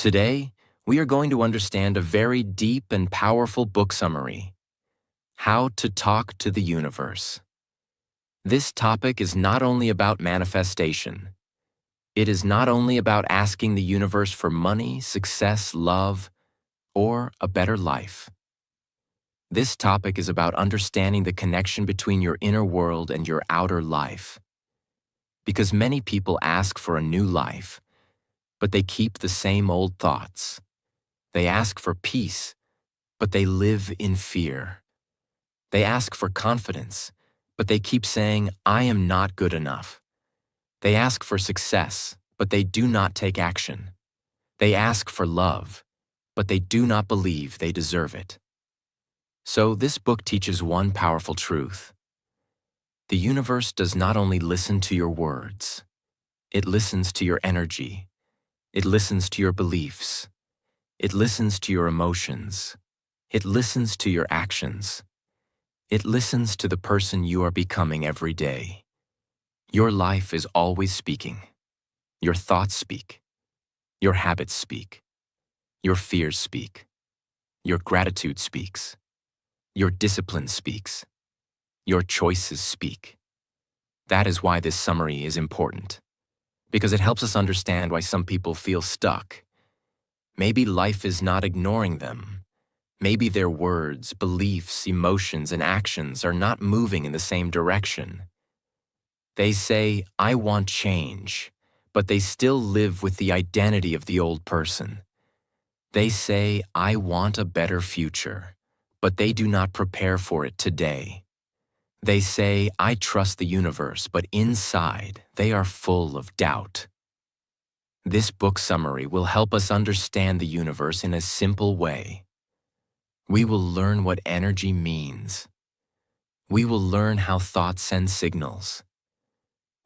Today, we are going to understand a very deep and powerful book summary, How to Talk to the Universe. This topic is not only about manifestation. It is not only about asking the universe for money, success, love, or a better life. This topic is about understanding the connection between your inner world and your outer life. Because many people ask for a new life, but they keep the same old thoughts. They ask for peace, but they live in fear. They ask for confidence, but they keep saying, I am not good enough. They ask for success, but they do not take action. They ask for love, but they do not believe they deserve it. So this book teaches one powerful truth. The universe does not only listen to your words, it listens to your energy. It listens to your beliefs. It listens to your emotions. It listens to your actions. It listens to the person you are becoming every day. Your life is always speaking. Your thoughts speak. Your habits speak. Your fears speak. Your gratitude speaks. Your discipline speaks. Your choices speak. That is why this summary is important, because it helps us understand why some people feel stuck. Maybe life is not ignoring them. Maybe their words, beliefs, emotions, and actions are not moving in the same direction. They say, I want change, but they still live with the identity of the old person. They say, I want a better future, but they do not prepare for it today. They say, I trust the universe, but inside, they are full of doubt. This book summary will help us understand the universe in a simple way. We will learn what energy means. We will learn how thoughts send signals.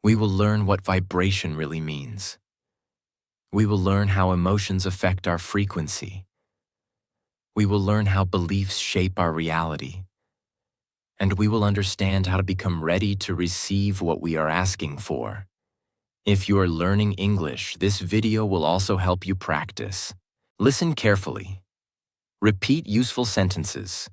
We will learn what vibration really means. We will learn how emotions affect our frequency. We will learn how beliefs shape our reality. And we will understand how to become ready to receive what we are asking for. If you are learning English, this video will also help you practice. Listen carefully. Repeat useful sentences.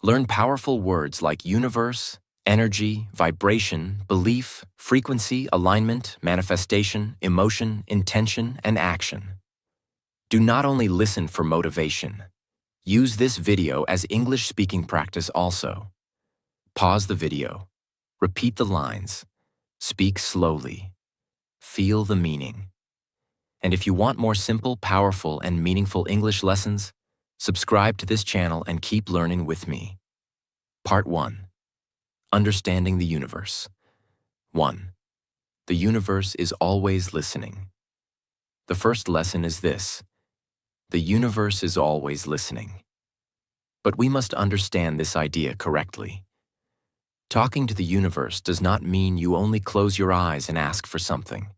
Learn powerful words like universe, energy, vibration, belief, frequency, alignment, manifestation, emotion, intention, and action. Do not only listen for motivation. Use this video as English speaking practice also. Pause the video. Repeat the lines. Speak slowly. Feel the meaning. And if you want more simple, powerful, and meaningful English lessons, subscribe to this channel and keep learning with me. Part 1. Understanding the universe. 1. The universe is always listening. The first lesson is this. The universe is always listening. But we must understand this idea correctly. Talking to the universe does not mean you only close your eyes and ask for something.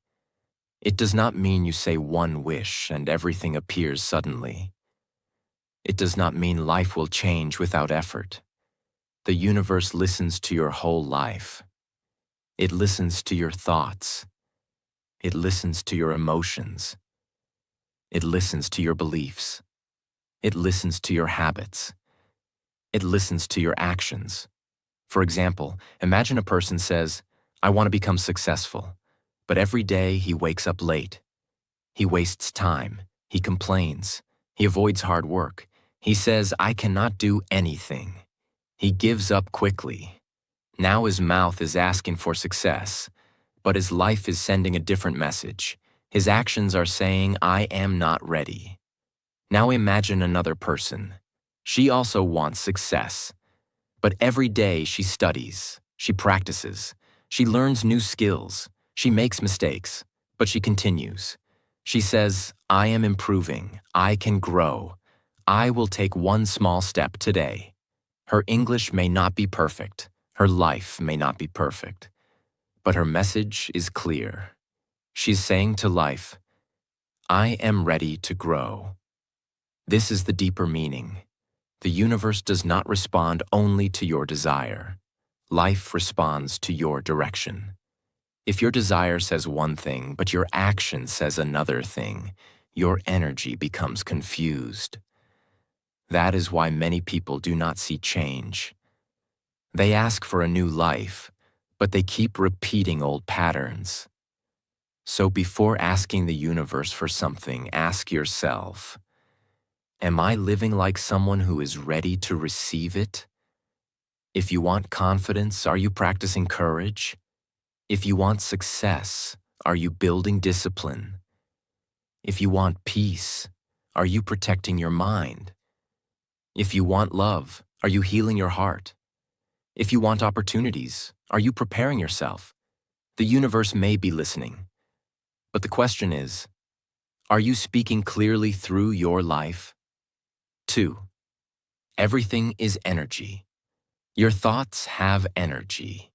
It does not mean you say one wish and everything appears suddenly. It does not mean life will change without effort. The universe listens to your whole life. It listens to your thoughts. It listens to your emotions. It listens to your beliefs. It listens to your habits. It listens to your actions. For example, imagine a person says, I want to become successful, but every day he wakes up late. He wastes time. He complains. He avoids hard work. He says, I cannot do anything. He gives up quickly. Now his mouth is asking for success, but his life is sending a different message. His actions are saying, I am not ready. Now imagine another person. She also wants success. But every day she studies, she practices, she learns new skills, she makes mistakes, but she continues. She says, I am improving, I can grow, I will take one small step today. Her English may not be perfect, her life may not be perfect, but her message is clear. She's saying to life, I am ready to grow. This is the deeper meaning. The universe does not respond only to your desire. Life responds to your direction. If your desire says one thing, but your action says another thing, your energy becomes confused. That is why many people do not see change. They ask for a new life, but they keep repeating old patterns. So before asking the universe for something, ask yourself, am I living like someone who is ready to receive it? If you want confidence, are you practicing courage? If you want success, are you building discipline? If you want peace, are you protecting your mind? If you want love, are you healing your heart? If you want opportunities, are you preparing yourself? The universe may be listening. But the question is, are you speaking clearly through your life? 2. Everything is energy. Your thoughts have energy.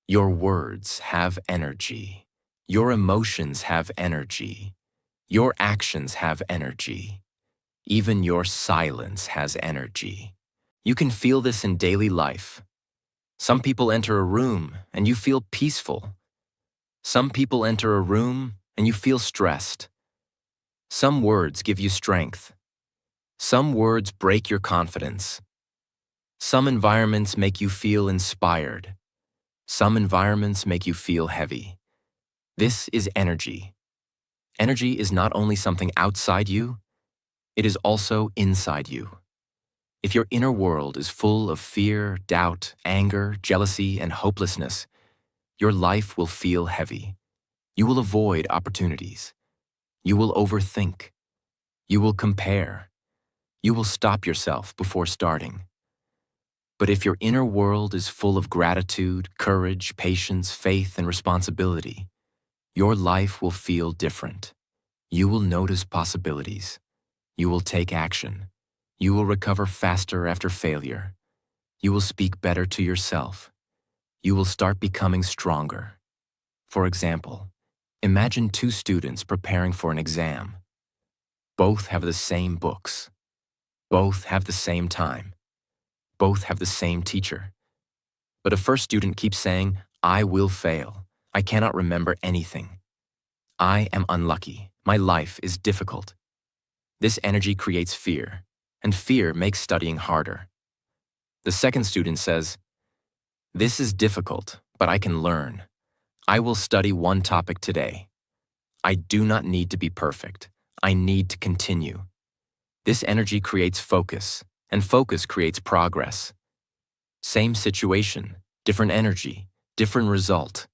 Your words have energy. Your emotions have energy. Your actions have energy. Even your silence has energy. You can feel this in daily life. Some people enter a room and you feel peaceful. Some people enter a room and you feel stressed. Some words give you strength. Some words break your confidence. Some environments make you feel inspired. Some environments make you feel heavy. This is energy. Energy is not only something outside you, it is also inside you. If your inner world is full of fear, doubt, anger, jealousy, and hopelessness, your life will feel heavy. You will avoid opportunities. You will overthink. You will compare. You will stop yourself before starting. But if your inner world is full of gratitude, courage, patience, faith, and responsibility, your life will feel different. You will notice possibilities. You will take action. You will recover faster after failure. You will speak better to yourself. You will start becoming stronger. For example, imagine two students preparing for an exam. Both have the same books. Both have the same time. Both have the same teacher. But a first student keeps saying, I will fail. I cannot remember anything. I am unlucky. My life is difficult. This energy creates fear, and fear makes studying harder. The second student says, this is difficult, but I can learn. I will study one topic today. I do not need to be perfect. I need to continue. This energy creates focus, and focus creates progress. Same situation, different energy, different result.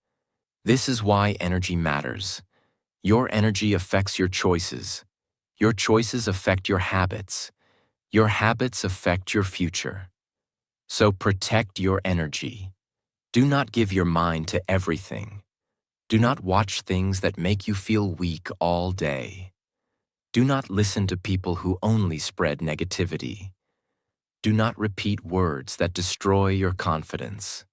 This is why energy matters. Your energy affects your choices. Your choices affect your habits. Your habits affect your future. So protect your energy. Do not give your mind to everything. Do not watch things that make you feel weak all day. Do not listen to people who only spread negativity. Do not repeat words that destroy your confidence.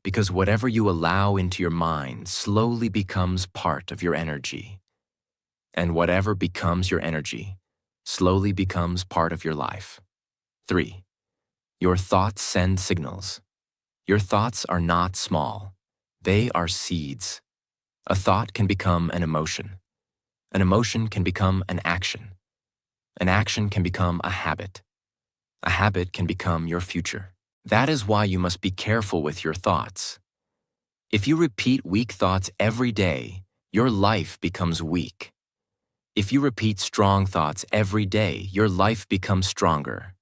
Because whatever you allow into your mind slowly becomes part of your energy. And whatever becomes your energy slowly becomes part of your life. 3. Your thoughts send signals. Your thoughts are not small. They are seeds. A thought can become an emotion. An emotion can become an action. An action can become a habit. A habit can become your future. That is why you must be careful with your thoughts. If you repeat weak thoughts every day, your life becomes weak. If you repeat strong thoughts every day, your life becomes stronger.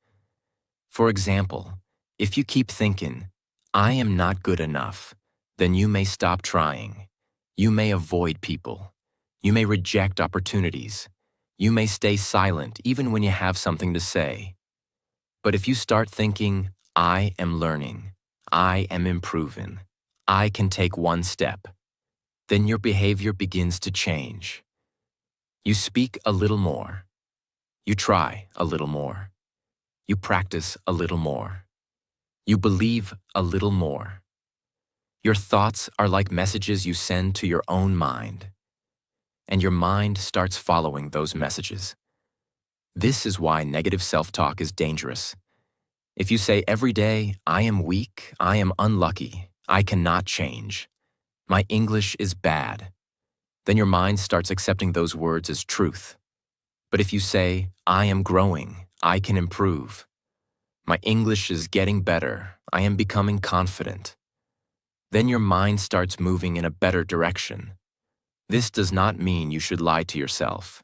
For example, if you keep thinking, I am not good enough, then you may stop trying. You may avoid people. You may reject opportunities. You may stay silent even when you have something to say. But if you start thinking, I am learning, I am improving, I can take one step, then your behavior begins to change. You speak a little more. You try a little more. You practice a little more. You believe a little more. Your thoughts are like messages you send to your own mind, and your mind starts following those messages. This is why negative self-talk is dangerous. If you say every day, I am weak, I am unlucky, I cannot change, my English is bad, then your mind starts accepting those words as truth. But if you say, I am growing, I can improve, my English is getting better, I am becoming confident, then your mind starts moving in a better direction. This does not mean you should lie to yourself.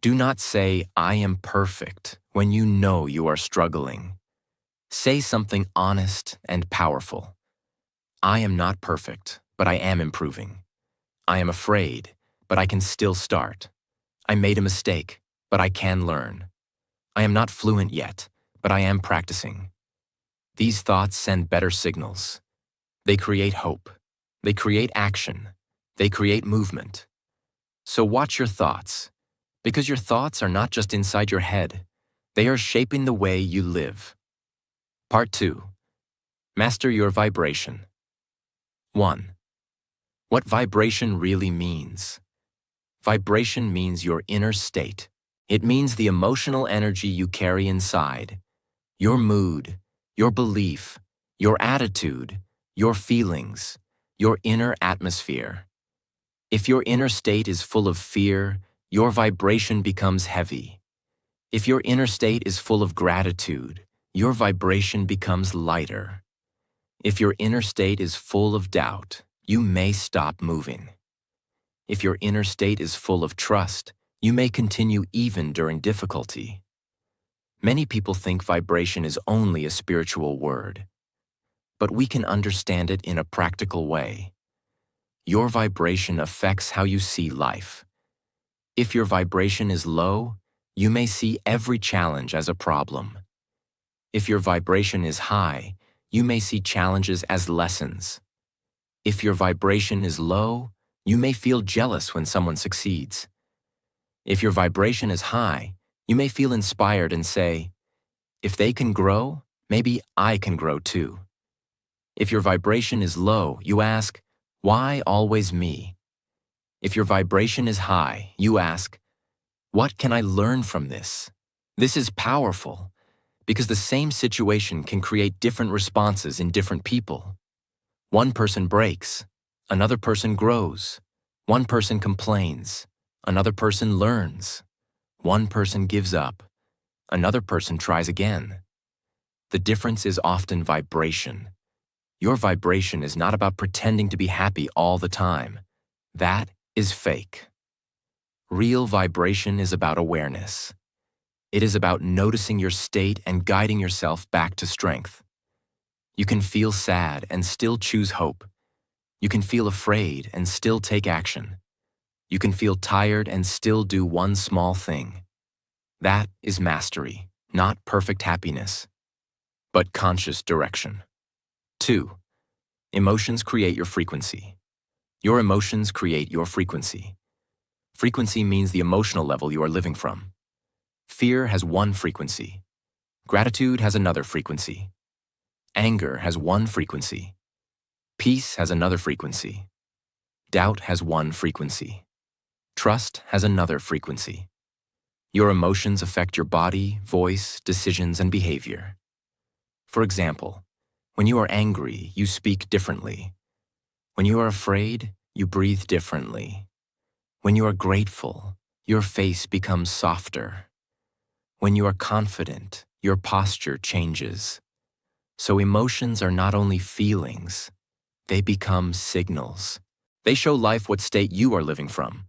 Do not say, I am perfect, when you know you are struggling. Say something honest and powerful. I am not perfect, but I am improving. I am afraid, but I can still start. I made a mistake, but I can learn. I am not fluent yet, but I am practicing. These thoughts send better signals. They create hope. They create action. They create movement. So watch your thoughts, because your thoughts are not just inside your head. They are shaping the way you live. Part 2. Master your vibration. 1. What vibration really means. Vibration means your inner state. It means the emotional energy you carry inside, your mood, your belief, your attitude, your feelings, your inner atmosphere. If your inner state is full of fear, your vibration becomes heavy. If your inner state is full of gratitude, your vibration becomes lighter. If your inner state is full of doubt, you may stop moving. If your inner state is full of trust, you may continue even during difficulty. Many people think vibration is only a spiritual word, but we can understand it in a practical way. Your vibration affects how you see life. If your vibration is low, you may see every challenge as a problem. If your vibration is high, you may see challenges as lessons. If your vibration is low, you may feel jealous when someone succeeds. If your vibration is high, you may feel inspired and say, if they can grow, maybe I can grow too. If your vibration is low, you ask, why always me? If your vibration is high, you ask, what can I learn from this? This is powerful, because the same situation can create different responses in different people. One person breaks, another person grows. One person complains, another person learns. One person gives up, another person tries again. The difference is often vibration. Your vibration is not about pretending to be happy all the time. That is fake. Real vibration is about awareness. It is about noticing your state and guiding yourself back to strength. You can feel sad and still choose hope. You can feel afraid and still take action. You can feel tired and still do one small thing. That is mastery, not perfect happiness, but conscious direction. 2. Emotions create your frequency. Your emotions create your frequency. Frequency means the emotional level you are living from. Fear has one frequency. Gratitude has another frequency. Anger has one frequency. Peace has another frequency. Doubt has one frequency. Trust has another frequency. Your emotions affect your body, voice, decisions, and behavior. For example, when you are angry, you speak differently. When you are afraid, you breathe differently. When you are grateful, your face becomes softer. When you are confident, your posture changes. So emotions are not only feelings, they become signals. They show life what state you are living from.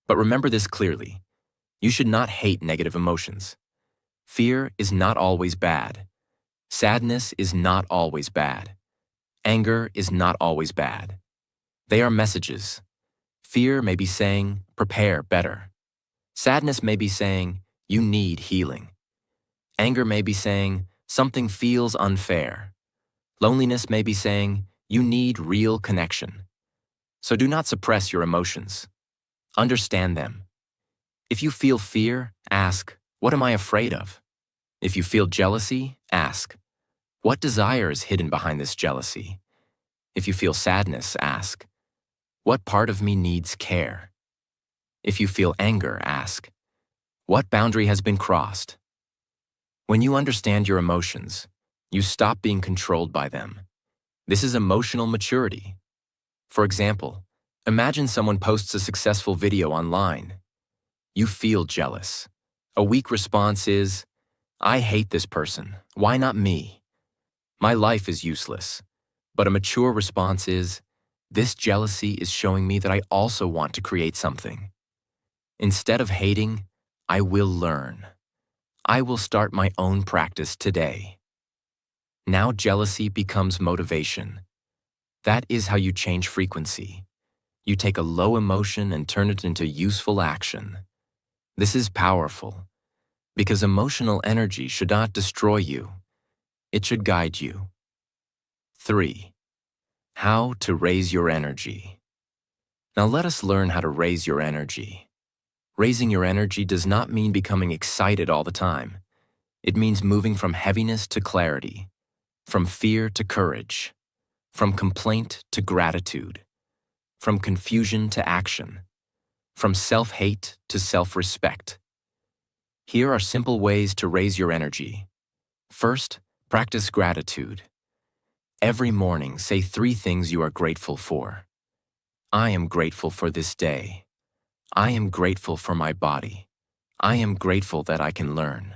But remember this clearly. You should not hate negative emotions. Fear is not always bad. Sadness is not always bad. Anger is not always bad. They are messages. Fear may be saying, prepare better. Sadness may be saying, you need healing. Anger may be saying, something feels unfair. Loneliness may be saying, you need real connection. So do not suppress your emotions. Understand them. If you feel fear, ask, what am I afraid of? If you feel jealousy, ask, what desire is hidden behind this jealousy? If you feel sadness, ask, what part of me needs care? If you feel anger, ask, what boundary has been crossed? When you understand your emotions, you stop being controlled by them. This is emotional maturity. For example, imagine someone posts a successful video online. You feel jealous. A weak response is, I hate this person. Why not me? My life is useless. But a mature response is, this jealousy is showing me that I also want to create something. Instead of hating, I will learn. I will start my own practice today. Now jealousy becomes motivation. That is how you change frequency. You take a low emotion and turn it into useful action. This is powerful, because emotional energy should not destroy you. It should guide you. 3. How to raise your energy. Now let us learn how to raise your energy. Raising your energy does not mean becoming excited all the time. It means moving from heaviness to clarity, from fear to courage, from complaint to gratitude, from confusion to action, from self-hate to self-respect. Here are simple ways to raise your energy. First, practice gratitude. Every morning, say 3 things you are grateful for. I am grateful for this day. I am grateful for my body. I am grateful that I can learn.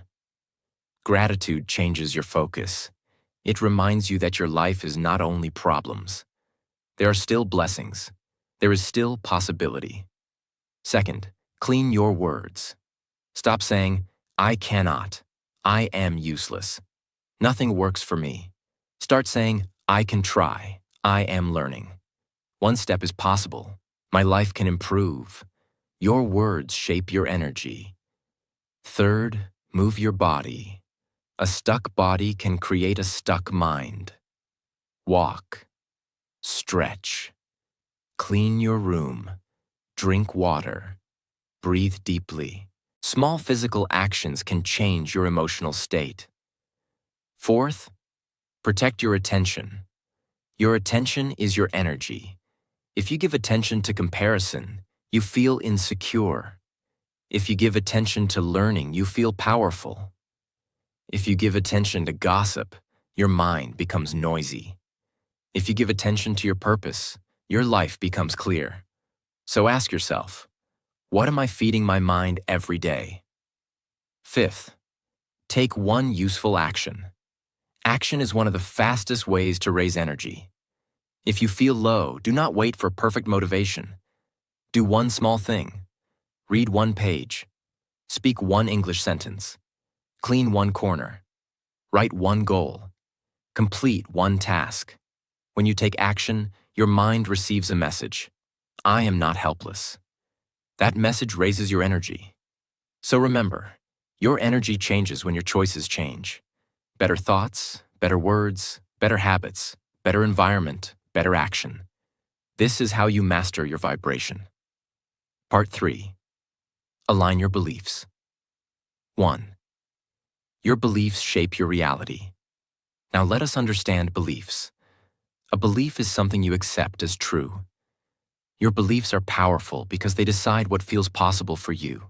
Gratitude changes your focus. It reminds you that your life is not only problems. There are still blessings. There is still possibility. Second, clean your words. Stop saying, I cannot. I am useless. Nothing works for me. Start saying, I can try. I am learning. One step is possible. My life can improve. Your words shape your energy. Third, move your body. A stuck body can create a stuck mind. Walk. Stretch. Clean your room. Drink water. Breathe deeply. Small physical actions can change your emotional state. Fourth, protect your attention. Your attention is your energy. If you give attention to comparison, you feel insecure. If you give attention to learning, you feel powerful. If you give attention to gossip, your mind becomes noisy. If you give attention to your purpose, your life becomes clear. So ask yourself, what am I feeding my mind every day? Fifth, take one useful action. Action is one of the fastest ways to raise energy. If you feel low, do not wait for perfect motivation. Do one small thing. Read one page. Speak one English sentence. Clean one corner. Write one goal. Complete one task. When you take action, your mind receives a message. I am not helpless. That message raises your energy. So remember, your energy changes when your choices change. Better thoughts, better words, better habits, better environment, better action. This is how you master your vibration. Part 3. Align your beliefs. 1. Your beliefs shape your reality. Now let us understand beliefs. A belief is something you accept as true. Your beliefs are powerful because they decide what feels possible for you.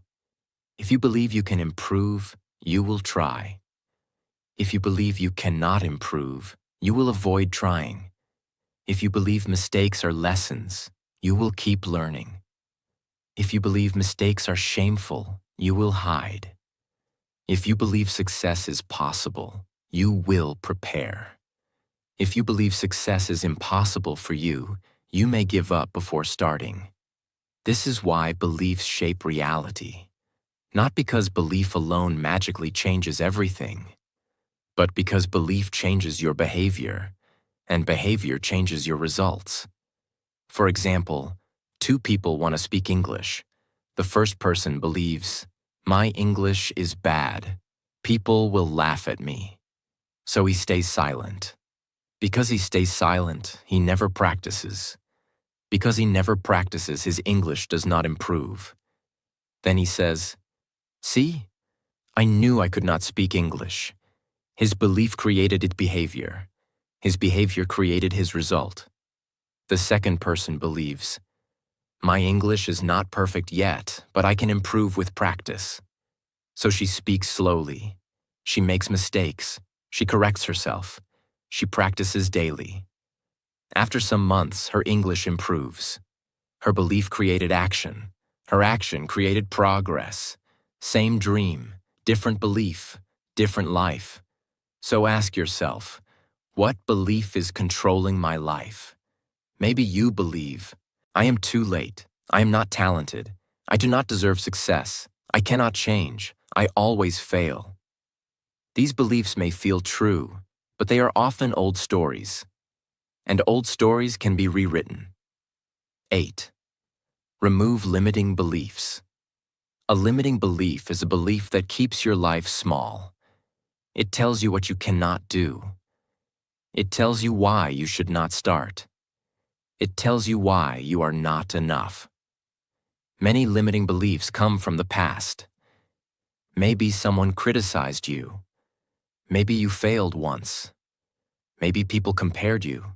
If you believe you can improve, you will try. If you believe you cannot improve, you will avoid trying. If you believe mistakes are lessons, you will keep learning. If you believe mistakes are shameful, you will hide. If you believe success is possible, you will prepare. If you believe success is impossible for you, you may give up before starting. This is why beliefs shape reality. Not because belief alone magically changes everything, but because belief changes your behavior, and behavior changes your results. For example, 2 people want to speak English. The first person believes, my English is bad. People will laugh at me. So he stays silent. Because he stays silent, he never practices. Because he never practices, his English does not improve. Then he says, see, I knew I could not speak English. His belief created its behavior. His behavior created his result. The second person believes, my English is not perfect yet, but I can improve with practice. So she speaks slowly. She makes mistakes. She corrects herself. She practices daily. After some months, her English improves. Her belief created action. Her action created progress. Same dream, Different belief, different life. So ask yourself, what belief is controlling my life? Maybe you believe, I am too late, I am not talented, I do not deserve success, I cannot change, I always fail. These beliefs may feel true, but they are often old stories. And old stories can be rewritten. 8. Remove limiting beliefs. A limiting belief is a belief that keeps your life small. It tells you what you cannot do. It tells you why you should not start. It tells you why you are not enough. Many limiting beliefs come from the past. Maybe someone criticized you. Maybe you failed once. Maybe people compared you.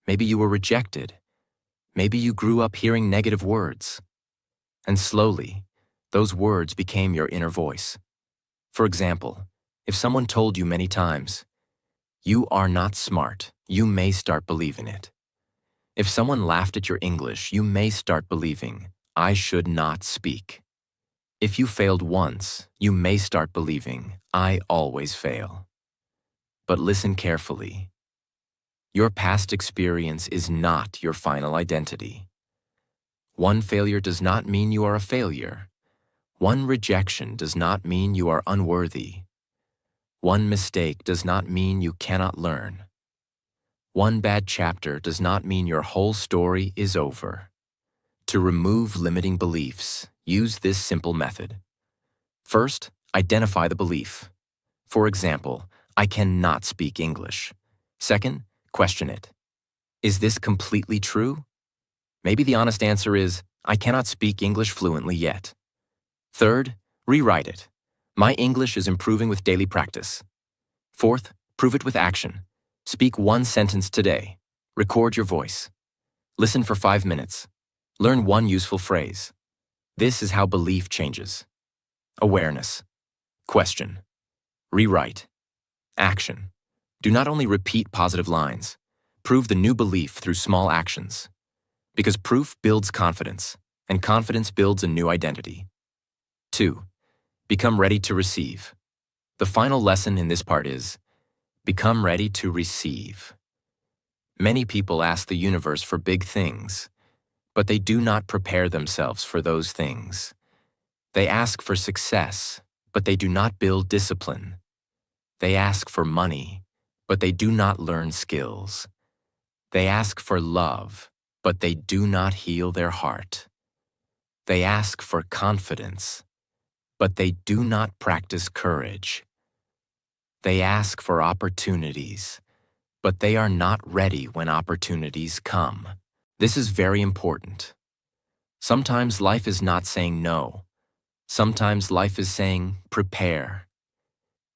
Maybe you were rejected. Maybe you grew up hearing negative words. And slowly, those words became your inner voice. For example, if someone told you many times, "You are not smart," you may start believing it. If someone laughed at your English, you may start believing, "I should not speak." If you failed once, you may start believing, "I always fail." But listen carefully. Your past experience is not your final identity. One failure does not mean you are a failure. One rejection does not mean you are unworthy. One mistake does not mean you cannot learn. One bad chapter does not mean your whole story is over. To remove limiting beliefs, use this simple method. First, identify the belief. For example, I cannot speak English. Second, question it. Is this completely true? Maybe the honest answer is, I cannot speak English fluently yet. Third, rewrite it. My English is improving with daily practice. Fourth, prove it with action. Speak one sentence today. Record your voice. Listen for 5 minutes. Learn one useful phrase. This is how belief changes. Awareness. Question. Rewrite. Action. Do not only repeat positive lines. Prove the new belief through small actions. Because proof builds confidence, and confidence builds a new identity. 2. Become ready to receive. The final lesson in this part is, become ready to receive. Many people ask the universe for big things, but they do not prepare themselves for those things. They ask for success, but they do not build discipline. They ask for money, but they do not learn skills. They ask for love, but they do not heal their heart. They ask for confidence, but they do not practice courage. They ask for opportunities, but they are not ready when opportunities come. This is very important. Sometimes life is not saying no. Sometimes life is saying, prepare.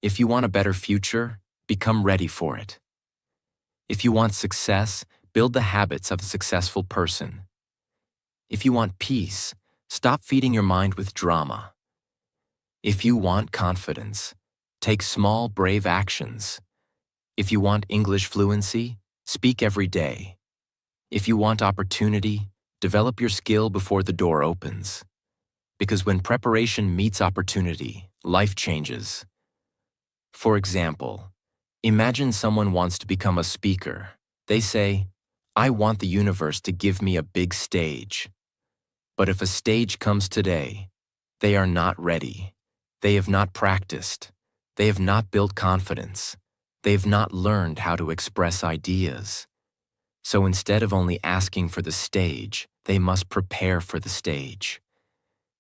If you want a better future, become ready for it. If you want success, build the habits of a successful person. If you want peace, stop feeding your mind with drama. If you want confidence, take small, brave actions. If you want English fluency, speak every day. If you want opportunity, develop your skill before the door opens. Because when preparation meets opportunity, life changes. For example, imagine someone wants to become a speaker. They say, I want the universe to give me a big stage. But if a stage comes today, they are not ready. They have not practiced. They have not built confidence. They have not learned how to express ideas. So instead of only asking for the stage, they must prepare for the stage.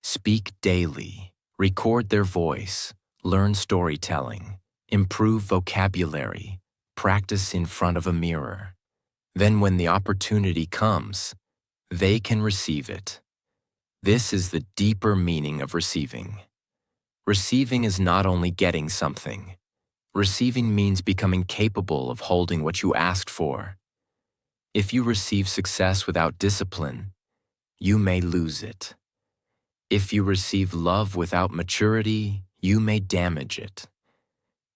Speak daily, record their voice, learn storytelling, improve vocabulary, practice in front of a mirror. Then when the opportunity comes, they can receive it. This is the deeper meaning of receiving. Receiving is not only getting something. Receiving means becoming capable of holding what you asked for. If you receive success without discipline, you may lose it. If you receive love without maturity, you may damage it.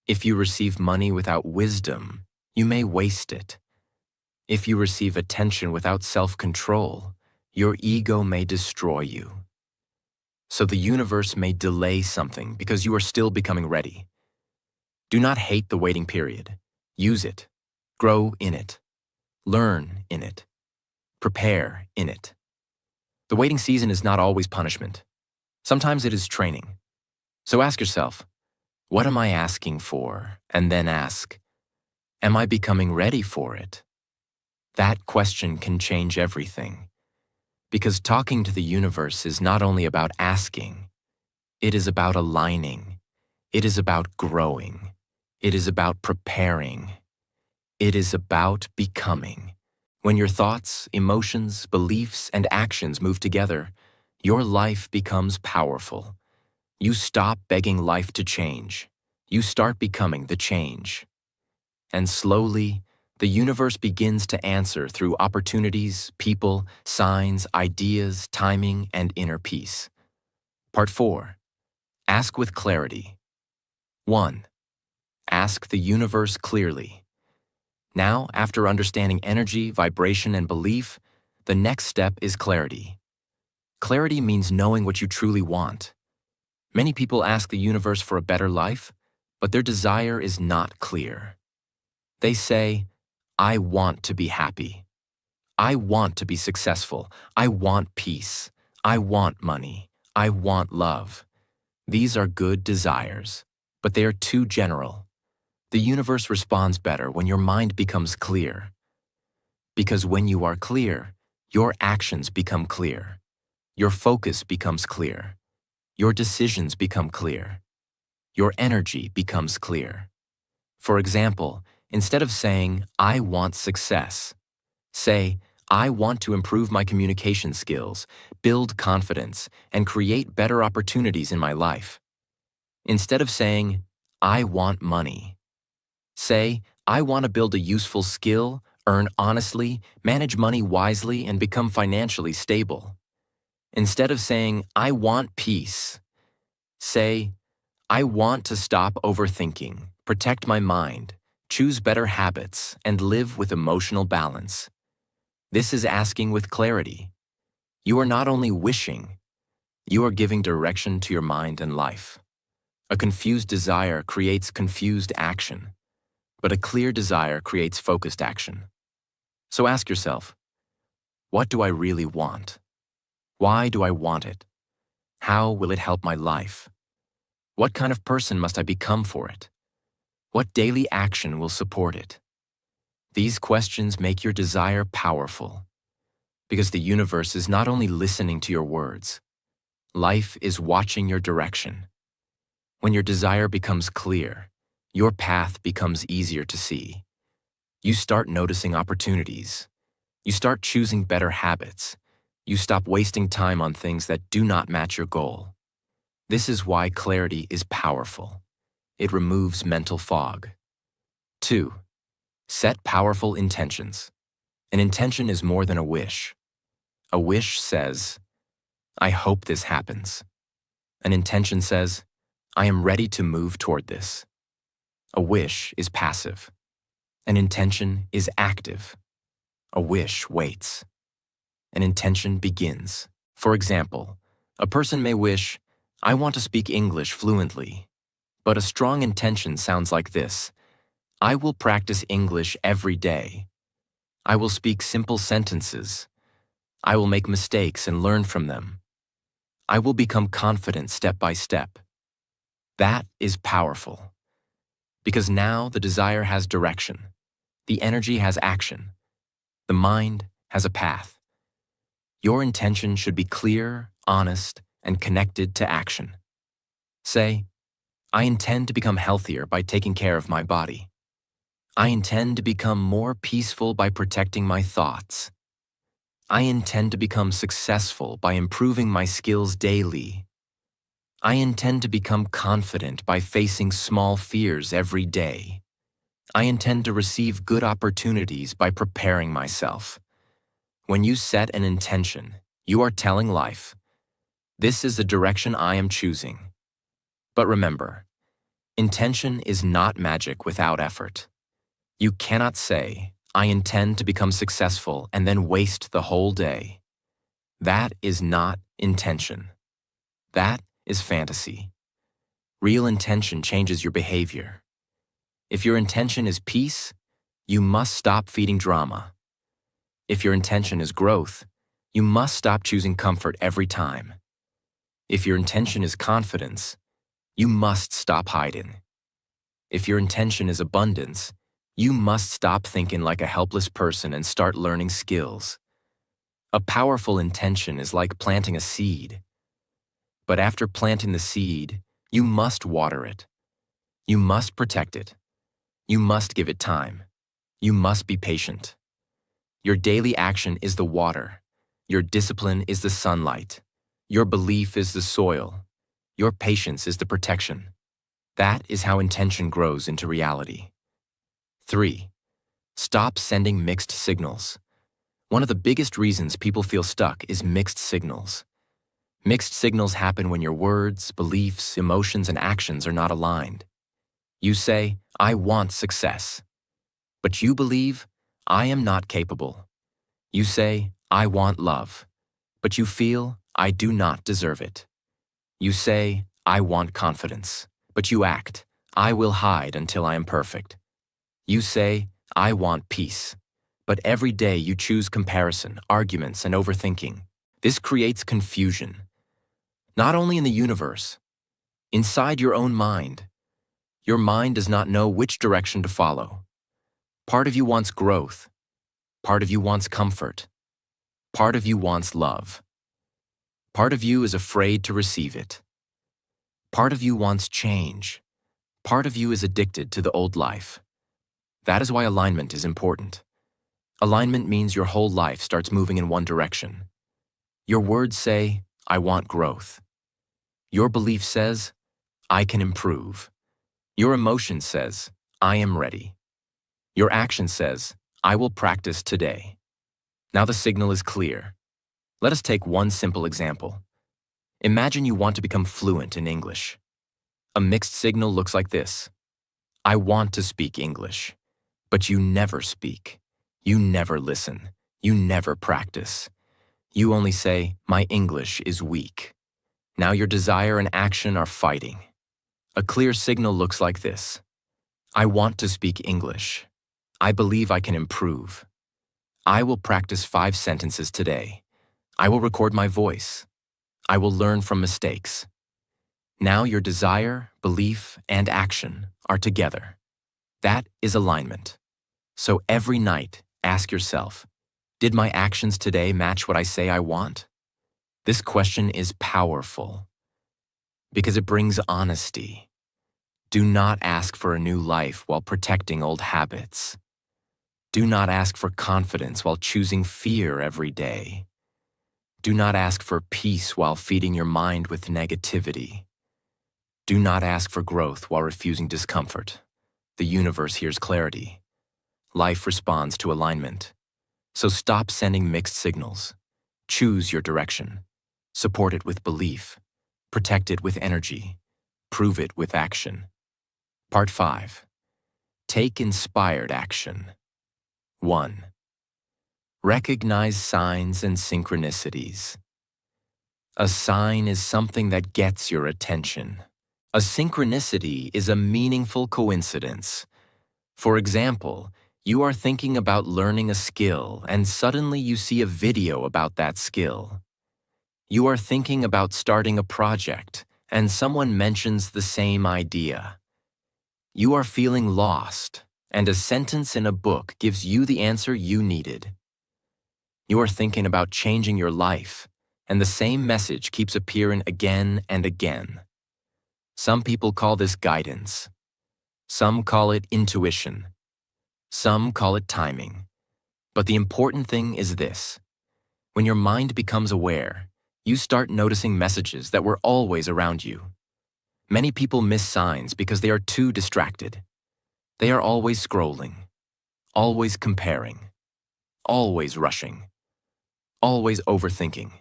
If you receive money without wisdom, you may waste it. If you receive attention without self-control, your ego may destroy you. So the universe may delay something because you are still becoming ready. Do not hate the waiting period. Use it. Grow in it. Learn in it. Prepare in it. The waiting season is not always punishment. Sometimes it is training. So ask yourself, what am I asking for? And then ask, am I becoming ready for it? That question can change everything. Because talking to the universe is not only about asking, it is about aligning. It is about growing. It is about preparing. It is about becoming. When your thoughts, emotions, beliefs, and actions move together, your life becomes powerful. You stop begging life to change. You start becoming the change. And slowly, the universe begins to answer through opportunities, people, signs, ideas, timing, and inner peace. Part 4. Ask with clarity. 1. Ask the universe clearly. Now, after understanding energy, vibration, and belief, the next step is clarity. Clarity means knowing what you truly want. Many people ask the universe for a better life, but their desire is not clear. They say, I want to be happy. I want to be successful. I want peace. I want money. I want love. These are good desires, but they are too general. The universe responds better when your mind becomes clear. Because when you are clear, your actions become clear. Your focus becomes clear. Your decisions become clear. Your energy becomes clear. For example, instead of saying, I want success, say, I want to improve my communication skills, build confidence, and create better opportunities in my life. Instead of saying, I want money, say, I want to build a useful skill, earn honestly, manage money wisely, and become financially stable. Instead of saying, I want peace, say, I want to stop overthinking, protect my mind, choose better habits, and live with emotional balance. This is asking with clarity. You are not only wishing, you are giving direction to your mind and life. A confused desire creates confused action, but a clear desire creates focused action. So ask yourself, what do I really want? Why do I want it? How will it help my life? What kind of person must I become for it? What daily action will support it? These questions make your desire powerful, because the universe is not only listening to your words, life is watching your direction. When your desire becomes clear, your path becomes easier to see. You start noticing opportunities. You start choosing better habits. You stop wasting time on things that do not match your goal. This is why clarity is powerful. It removes mental fog. 2. Set powerful intentions. An intention is more than a wish. A wish says, I hope this happens. An intention says, I am ready to move toward this. A wish is passive. An intention is active. A wish waits. An intention begins. For example, a person may wish, I want to speak English fluently. But a strong intention sounds like this: I will practice English every day. I will speak simple sentences. I will make mistakes and learn from them. I will become confident step by step. That is powerful. Because now the desire has direction. The energy has action. The mind has a path. Your intention should be clear, honest, and connected to action. Say, I intend to become healthier by taking care of my body. I intend to become more peaceful by protecting my thoughts. I intend to become successful by improving my skills daily. I intend to become confident by facing small fears every day. I intend to receive good opportunities by preparing myself. When you set an intention, you are telling life, this is the direction I am choosing. But remember, intention is not magic without effort. You cannot say, I intend to become successful and then waste the whole day. That is not intention. That is fantasy. Real intention changes your behavior. If your intention is peace, you must stop feeding drama. If your intention is growth, you must stop choosing comfort every time. If your intention is confidence, you must stop hiding. If your intention is abundance, you must stop thinking like a helpless person and start learning skills. A powerful intention is like planting a seed. But after planting the seed, you must water it. You must protect it. You must give it time. You must be patient. Your daily action is the water. Your discipline is the sunlight. Your belief is the soil. Your patience is the protection. That is how intention grows into reality. 3. Stop sending mixed signals. One of the biggest reasons people feel stuck is mixed signals. Mixed signals happen when your words, beliefs, emotions, and actions are not aligned. You say, I want success. But you believe, I am not capable. You say, I want love. But you feel, I do not deserve it. You say, I want confidence. But you act, I will hide until I am perfect. You say, I want peace. But every day you choose comparison, arguments, and overthinking. This creates confusion. Not only in the universe, inside your own mind. Your mind does not know which direction to follow. Part of you wants growth. Part of you wants comfort. Part of you wants love. Part of you is afraid to receive it. Part of you wants change. Part of you is addicted to the old life. That is why alignment is important. Alignment means your whole life starts moving in one direction. Your words say, I want growth. Your belief says, I can improve. Your emotion says, I am ready. Your action says, I will practice today. Now the signal is clear. Let us take one simple example. Imagine you want to become fluent in English. A mixed signal looks like this. I want to speak English, but you never speak. You never listen. You never practice. You only say, my English is weak. Now your desire and action are fighting. A clear signal looks like this. I want to speak English. I believe I can improve. I will practice 5 sentences today. I will record my voice. I will learn from mistakes. Now your desire, belief, and action are together. That is alignment. So every night, ask yourself, did my actions today match what I say I want? This question is powerful because it brings honesty. Do not ask for a new life while protecting old habits. Do not ask for confidence while choosing fear every day. Do not ask for peace while feeding your mind with negativity. Do not ask for growth while refusing discomfort. The universe hears clarity. Life responds to alignment. So stop sending mixed signals. Choose your direction. Support it with belief. Protect it with energy. Prove it with action. Part 5. Take inspired action. 1. Recognize signs and synchronicities. A sign is something that gets your attention. A synchronicity is a meaningful coincidence. For example, you are thinking about learning a skill and suddenly you see a video about that skill. You are thinking about starting a project and someone mentions the same idea. You are feeling lost and a sentence in a book gives you the answer you needed. You are thinking about changing your life and the same message keeps appearing again and again. Some people call this guidance. Some call it intuition. Some call it timing. But the important thing is this. When your mind becomes aware, you start noticing messages that were always around you. Many people miss signs because they are too distracted. They are always scrolling, always comparing, always rushing, always overthinking.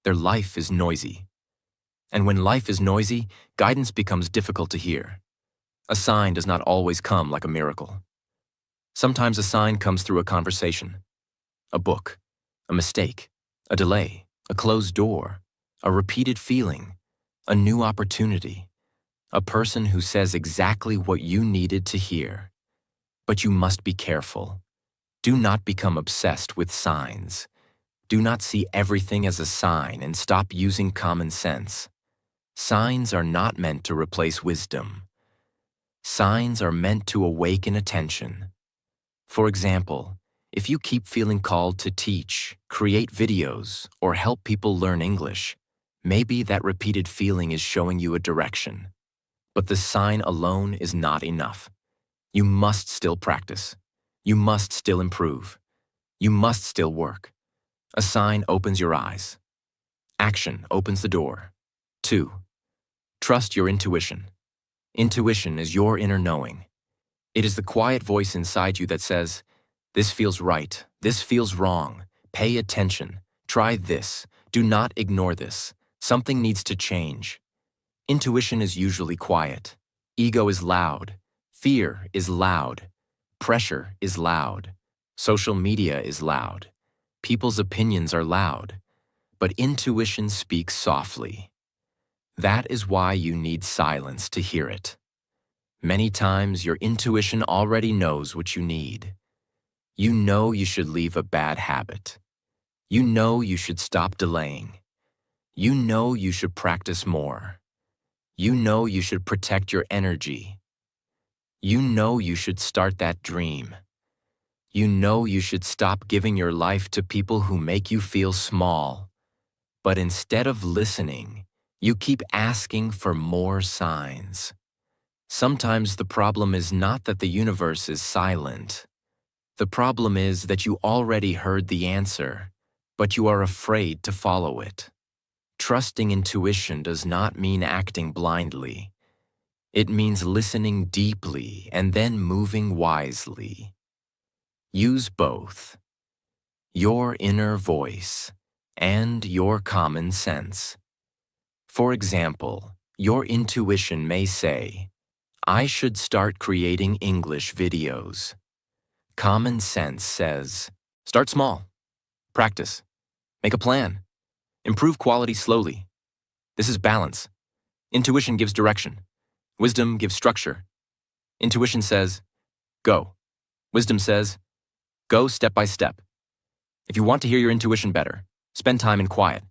Their life is noisy. And when life is noisy, guidance becomes difficult to hear. A sign does not always come like a miracle. Sometimes a sign comes through a conversation, a book, a mistake, a delay, a closed door, a repeated feeling, a new opportunity, a person who says exactly what you needed to hear. But you must be careful. Do not become obsessed with signs. Do not see everything as a sign and stop using common sense. Signs are not meant to replace wisdom. Signs are meant to awaken attention. For example, if you keep feeling called to teach, create videos, or help people learn English, maybe that repeated feeling is showing you a direction. But the sign alone is not enough. You must still practice. You must still improve. You must still work. A sign opens your eyes. Action opens the door. 2. Trust your intuition. Intuition is your inner knowing. It is the quiet voice inside you that says, "This feels right. This feels wrong. Pay attention. Try this. Do not ignore this. Something needs to change." Intuition is usually quiet. Ego is loud. Fear is loud. Pressure is loud. Social media is loud. People's opinions are loud. But intuition speaks softly. That is why you need silence to hear it. Many times your intuition already knows what you need. You know you should leave a bad habit. You know you should stop delaying. You know you should practice more. You know you should protect your energy. You know you should start that dream. You know you should stop giving your life to people who make you feel small. But instead of listening, you keep asking for more signs. Sometimes the problem is not that the universe is silent. The problem is that you already heard the answer, but you are afraid to follow it. Trusting intuition does not mean acting blindly. It means listening deeply and then moving wisely. Use both, your inner voice and your common sense. For example, your intuition may say, "I should start creating English videos." Common sense says, "Start small. Practice. Make a plan. Improve quality slowly." This is balance. Intuition gives direction. Wisdom gives structure. Intuition says, "Go." Wisdom says, "Go step by step." If you want to hear your intuition better, spend time in quiet.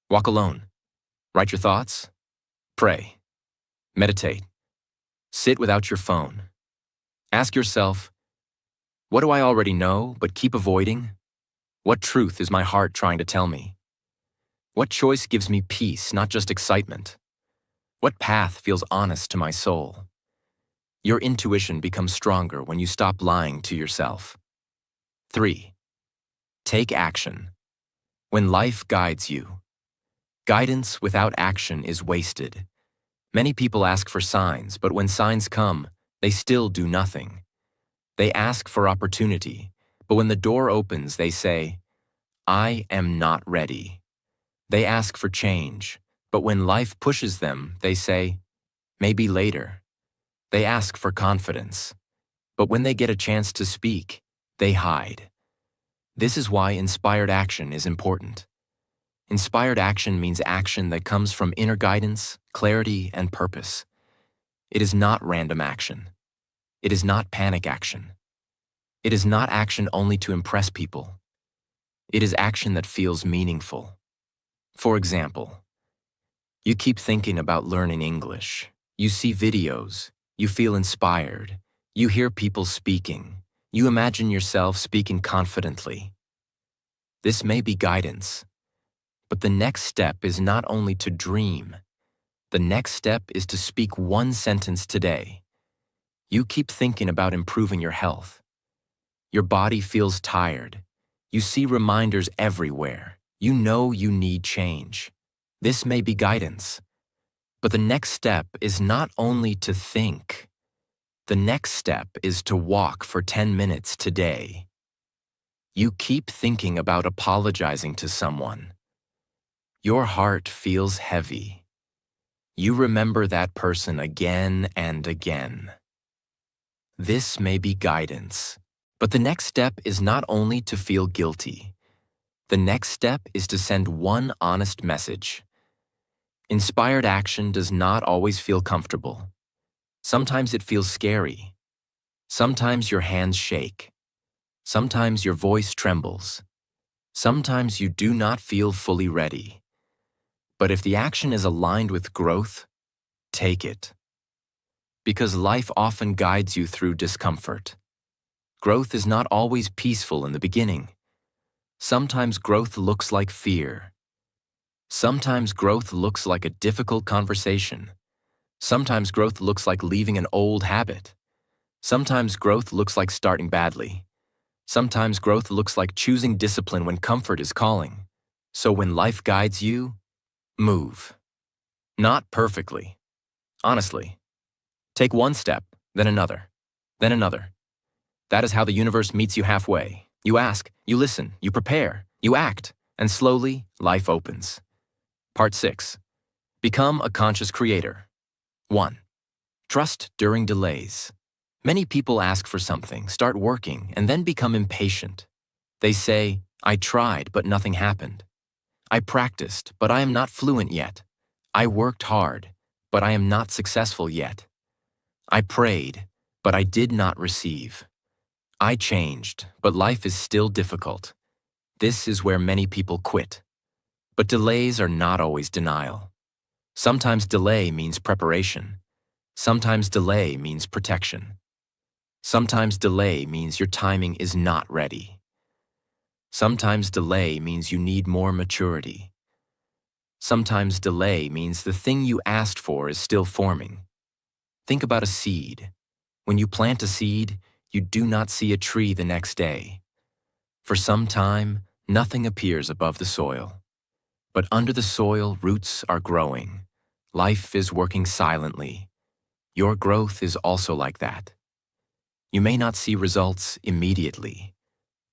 Walk alone. Write your thoughts. Pray. Meditate. Sit without your phone. Ask yourself, what do I already know but keep avoiding? What truth is my heart trying to tell me? What choice gives me peace, not just excitement? What path feels honest to my soul? Your intuition becomes stronger when you stop lying to yourself. 3. Take action. When life guides you. Guidance without action is wasted. Many people ask for signs, but when signs come, they still do nothing. They ask for opportunity, but when the door opens, they say, "I am not ready." They ask for change, but when life pushes them, they say, "Maybe later." They ask for confidence, but when they get a chance to speak, they hide. This is why inspired action is important. Inspired action means action that comes from inner guidance, clarity, and purpose. It is not random action. It is not panic action. It is not action only to impress people. It is action that feels meaningful. For example, you keep thinking about learning English. You see videos. You feel inspired. You hear people speaking. You imagine yourself speaking confidently. This may be guidance, but the next step is not only to dream. The next step is to speak one sentence today. You keep thinking about improving your health. Your body feels tired. You see reminders everywhere. You know you need change. This may be guidance. But the next step is not only to think. The next step is to walk for 10 minutes today. You keep thinking about apologizing to someone. Your heart feels heavy. You remember that person again and again. This may be guidance, but the next step is not only to feel guilty. The next step is to send one honest message. Inspired action does not always feel comfortable. Sometimes it feels scary. Sometimes your hands shake. Sometimes your voice trembles. Sometimes you do not feel fully ready. But if the action is aligned with growth, take it. Because life often guides you through discomfort. Growth is not always peaceful in the beginning. Sometimes growth looks like fear. Sometimes growth looks like a difficult conversation. Sometimes growth looks like leaving an old habit. Sometimes growth looks like starting badly. Sometimes growth looks like choosing discipline when comfort is calling. So when life guides you, move. Not perfectly. Honestly. Take one step, then another, then another. That is how the universe meets you halfway. You ask, you listen, you prepare, you act, and slowly, life opens. Part 6. Become a conscious creator. 1. Trust during delays. Many people ask for something, start working, and then become impatient. They say, I tried, but nothing happened. I practiced, but I am not fluent yet. I worked hard, but I am not successful yet. I prayed, but I did not receive. I changed, but life is still difficult. This is where many people quit. But delays are not always denial. Sometimes delay means preparation. Sometimes delay means protection. Sometimes delay means your timing is not ready. Sometimes delay means you need more maturity. Sometimes delay means the thing you asked for is still forming. Think about a seed. When you plant a seed, you do not see a tree the next day. For some time, nothing appears above the soil. But under the soil, roots are growing. Life is working silently. Your growth is also like that. You may not see results immediately,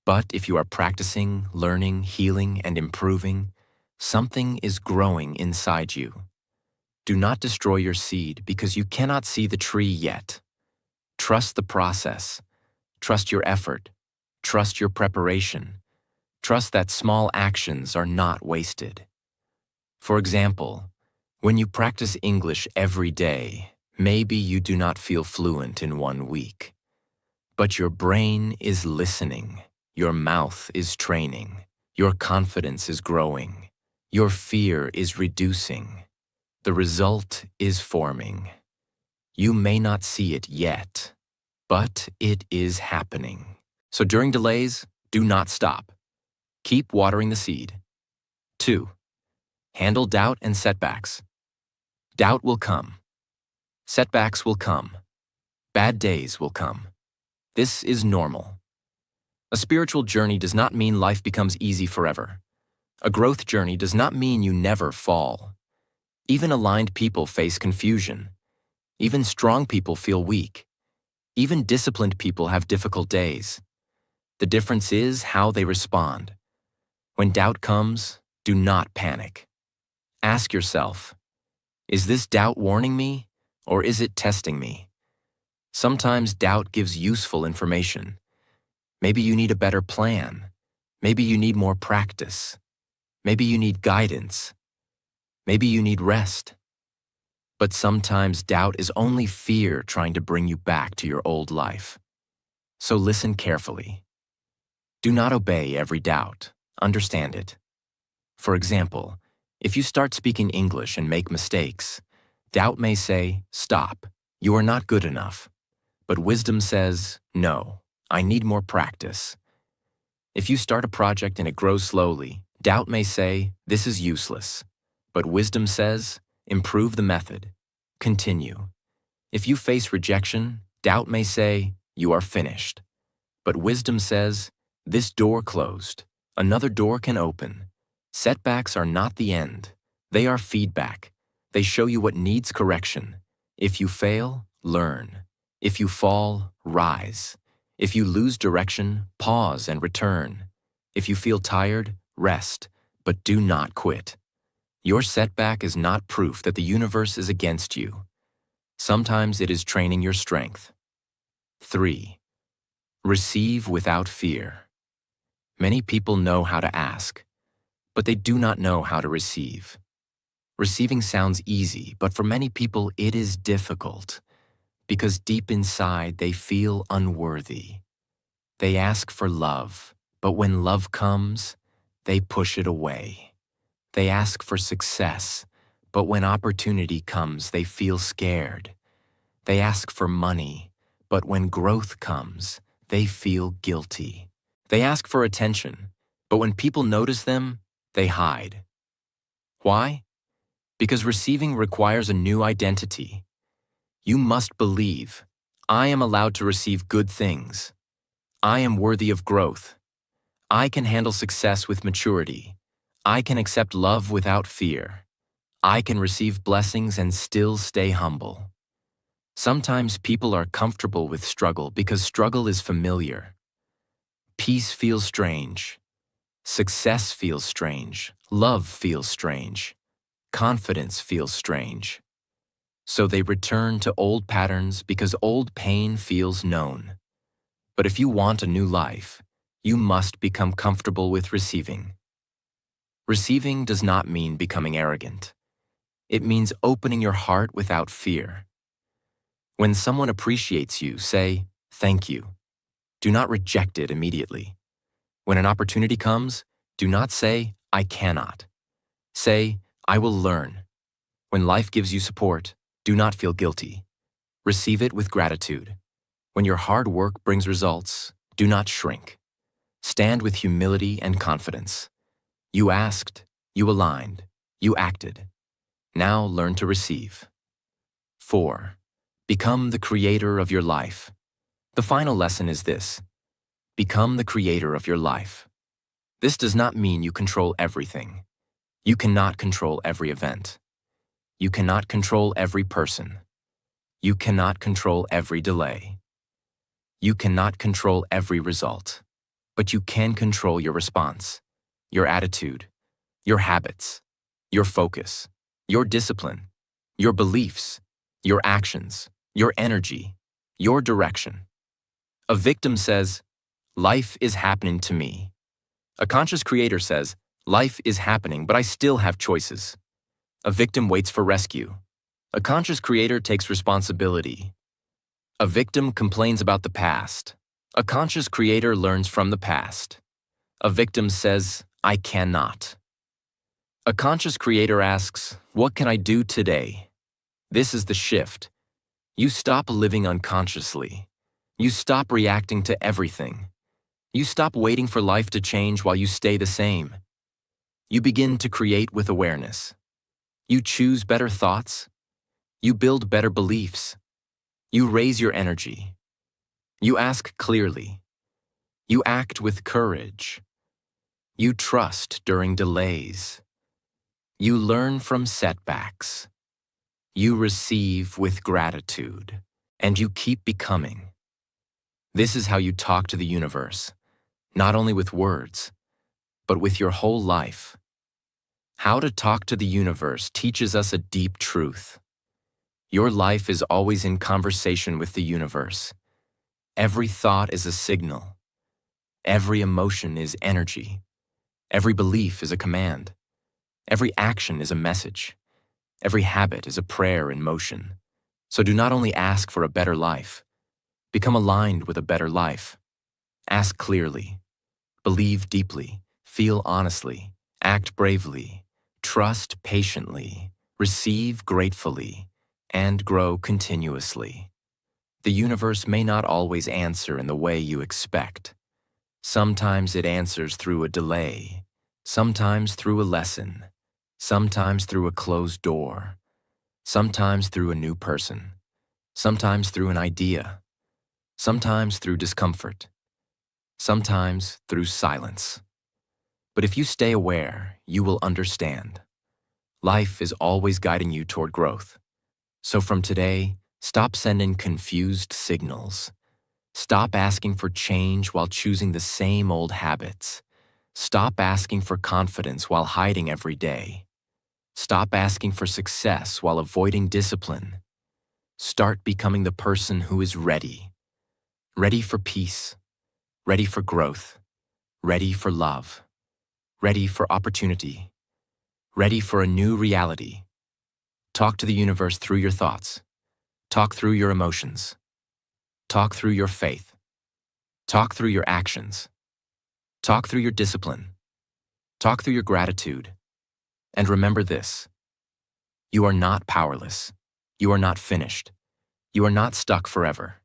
but if you are practicing, learning, healing, and improving, something is growing inside you. Do not destroy your seed because you cannot see the tree yet. Trust the process. Trust your effort. Trust your preparation. Trust that small actions are not wasted. For example, when you practice English every day, maybe you do not feel fluent in 1 week. But your brain is listening. Your mouth is training. Your confidence is growing. Your fear is reducing. The result is forming. You may not see it yet, but it is happening. So during delays, do not stop. Keep watering the seed. 2. Handle doubt and setbacks. Doubt will come. Setbacks will come. Bad days will come. This is normal. A spiritual journey does not mean life becomes easy forever. A growth journey does not mean you never fall. Even aligned people face confusion. Even strong people feel weak. Even disciplined people have difficult days. The difference is how they respond. When doubt comes, do not panic. Ask yourself, is this doubt warning me, or is it testing me? Sometimes doubt gives useful information. Maybe you need a better plan. Maybe you need more practice. Maybe you need guidance. Maybe you need rest. But sometimes doubt is only fear trying to bring you back to your old life. So listen carefully. Do not obey every doubt. Understand it. For example, if you start speaking English and make mistakes, doubt may say, stop, you are not good enough. But wisdom says, no, I need more practice. If you start a project and it grows slowly, doubt may say, this is useless. But wisdom says, improve the method. Continue. If you face rejection, doubt may say, you are finished. But wisdom says, this door closed. Another door can open. Setbacks are not the end. They are feedback. They show you what needs correction. If you fail, learn. If you fall, rise. If you lose direction, pause and return. If you feel tired, rest, but do not quit. Your setback is not proof that the universe is against you. Sometimes it is training your strength. 3. Receive without fear. Many people know how to ask, but they do not know how to receive. Receiving sounds easy, but for many people it is difficult because deep inside they feel unworthy. They ask for love, but when love comes, they push it away. They ask for success, but when opportunity comes, they feel scared. They ask for money, but when growth comes, they feel guilty. They ask for attention, but when people notice them, they hide. Why? Because receiving requires a new identity. You must believe, I am allowed to receive good things. I am worthy of growth. I can handle success with maturity. I can accept love without fear. I can receive blessings and still stay humble. Sometimes people are comfortable with struggle because struggle is familiar. Peace feels strange. Success feels strange. Love feels strange. Confidence feels strange. So they return to old patterns because old pain feels known. But if you want a new life, you must become comfortable with receiving. Receiving does not mean becoming arrogant. It means opening your heart without fear. When someone appreciates you, say, "Thank you." Do not reject it immediately. When an opportunity comes, do not say, "I cannot." Say, "I will learn." When life gives you support, do not feel guilty. Receive it with gratitude. When your hard work brings results, do not shrink. Stand with humility and confidence. You asked, you aligned, you acted. Now learn to receive. 4. Become the creator of your life. The final lesson is this: become the creator of your life. This does not mean you control everything. You cannot control every event. You cannot control every person. You cannot control every delay. You cannot control every result. But you can control your response, your attitude, your habits, your focus, your discipline, your beliefs, your actions, your energy, your direction. A victim says, "Life is happening to me." A conscious creator says, "Life is happening, but I still have choices." A victim waits for rescue. A conscious creator takes responsibility. A victim complains about the past. A conscious creator learns from the past. A victim says, "I cannot." A conscious creator asks, "What can I do today?" This is the shift. You stop living unconsciously. You stop reacting to everything. You stop waiting for life to change while you stay the same. You begin to create with awareness. You choose better thoughts. You build better beliefs. You raise your energy. You ask clearly. You act with courage. You trust during delays. You learn from setbacks. You receive with gratitude. And you keep becoming. This is how you talk to the universe, not only with words, but with your whole life. How to talk to the universe teaches us a deep truth. Your life is always in conversation with the universe. Every thought is a signal. Every emotion is energy. Every belief is a command. Every action is a message. Every habit is a prayer in motion. So do not only ask for a better life, become aligned with a better life. Ask clearly. Believe deeply. Feel honestly. Act bravely. Trust patiently. Receive gratefully. And grow continuously. The universe may not always answer in the way you expect. Sometimes it answers through a delay. Sometimes through a lesson. Sometimes through a closed door. Sometimes through a new person. Sometimes through an idea. Sometimes through discomfort. Sometimes through silence. But if you stay aware, you will understand. Life is always guiding you toward growth. So from today, stop sending confused signals. Stop asking for change while choosing the same old habits. Stop asking for confidence while hiding every day. Stop asking for success while avoiding discipline. Start becoming the person who is ready. Ready for peace. Ready for growth. Ready for love. Ready for opportunity. ready for a new reality. Talk to the universe through your thoughts. Talk through your emotions. Talk through your faith. Talk through your actions. Talk through your discipline. Talk through your gratitude. And remember this: you are not powerless. You are not finished. You are not stuck forever.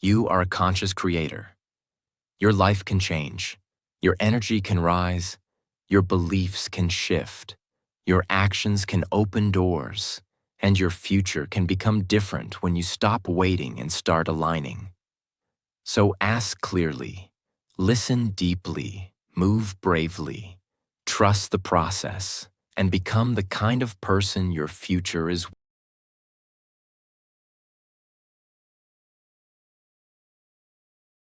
You are a conscious creator. Your life can change. Your energy can rise. Your beliefs can shift. Your actions can open doors. And your future can become different when you stop waiting and start aligning. So ask clearly, listen deeply, move bravely, trust the process, and become the kind of person your future is